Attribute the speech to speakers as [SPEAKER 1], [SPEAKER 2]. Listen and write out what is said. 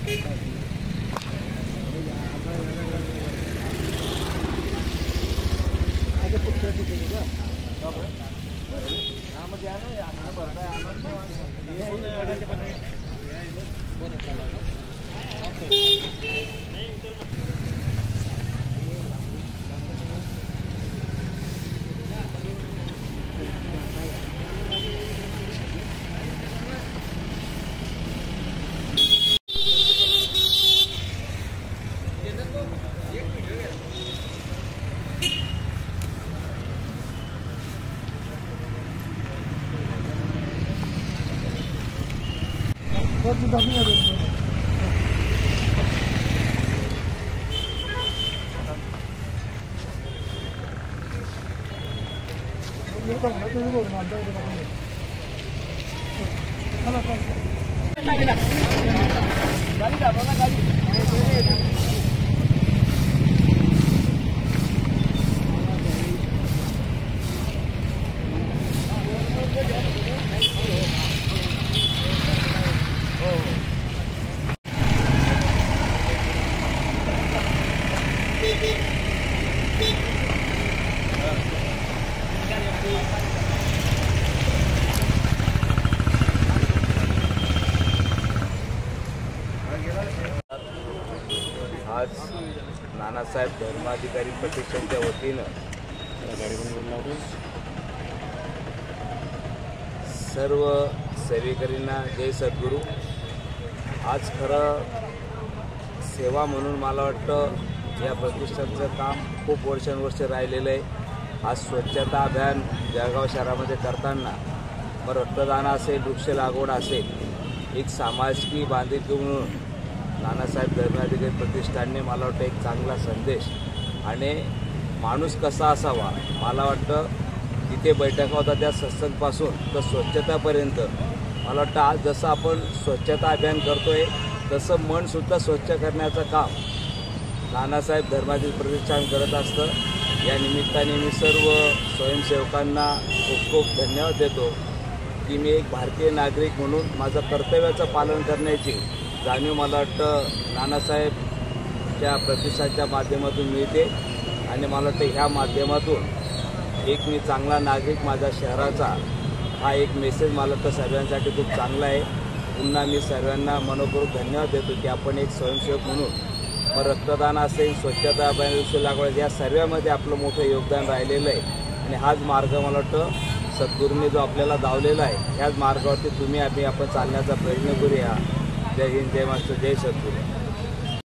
[SPEAKER 1] आज नानासाहेब धर्माधिकारी प्रतिष्ठानच्या वतीनं सर्व सेवेकरींना जय सद्गुरू। आज खरं सेवा म्हणून मला वाटतं या प्रतिष्ठानचं काम खूप वर्षानुवर्ष राहिलेलं आहे। आज स्वच्छता अभियान जळगाव शहरामध्ये करताना मग रक्तदान असेल, वृक्ष लागवड असेल, एक सामाजिक बांधिलकी म्हणून नानासाहेब धर्माधिकारी प्रतिष्ठानने मला वाटतं एक चांगला संदेश आणि माणूस कसा असावा, मला वाटतं तिथे बैठका होता त्या सत्संगपासून तर स्वच्छतापर्यंत मला वाटतं आज जसं आपण स्वच्छता अभियान करतोय तसं मनसुद्धा स्वच्छ करण्याचं काम नानासाहेब धर्माधिकारी प्रतिष्ठान करत असतं। या निमित्ताने मी सर्व स्वयंसेवकांना खूप खूप धन्यवाद देतो की मी एक भारतीय नागरिक म्हणून माझं कर्तव्याचं पालन करण्याची जाणीव मला वाटतं नानासाहेबच्या प्रतिष्ठानच्या माध्यमातून मिळते आणि मला वाटतं ह्या माध्यमातून एक मी चांगला नागरिक माझ्या शहराचा हा एक मेसेज मला वाटतं सर्वांसाठी खूप चांगला आहे। पुन्हा मी सर्वांना मनपूर्वक धन्यवाद देतो की आपण एक स्वयंसेवक म्हणून मग रक्तदान असेल, स्वच्छता अभियान, वृक्ष लागवड या सर्वांमध्ये आपलं मोठं योगदान राहिलेलं आहे आणि हाच मार्ग मला वाटतं सद्गुरूंनी जो आपल्याला दावलेला आहे ह्याच मार्गावरती तुम्ही आपण चालण्याचा प्रयत्न करूया। जय हिंद, जय महाराष्ट्र, जय सद्गुरू।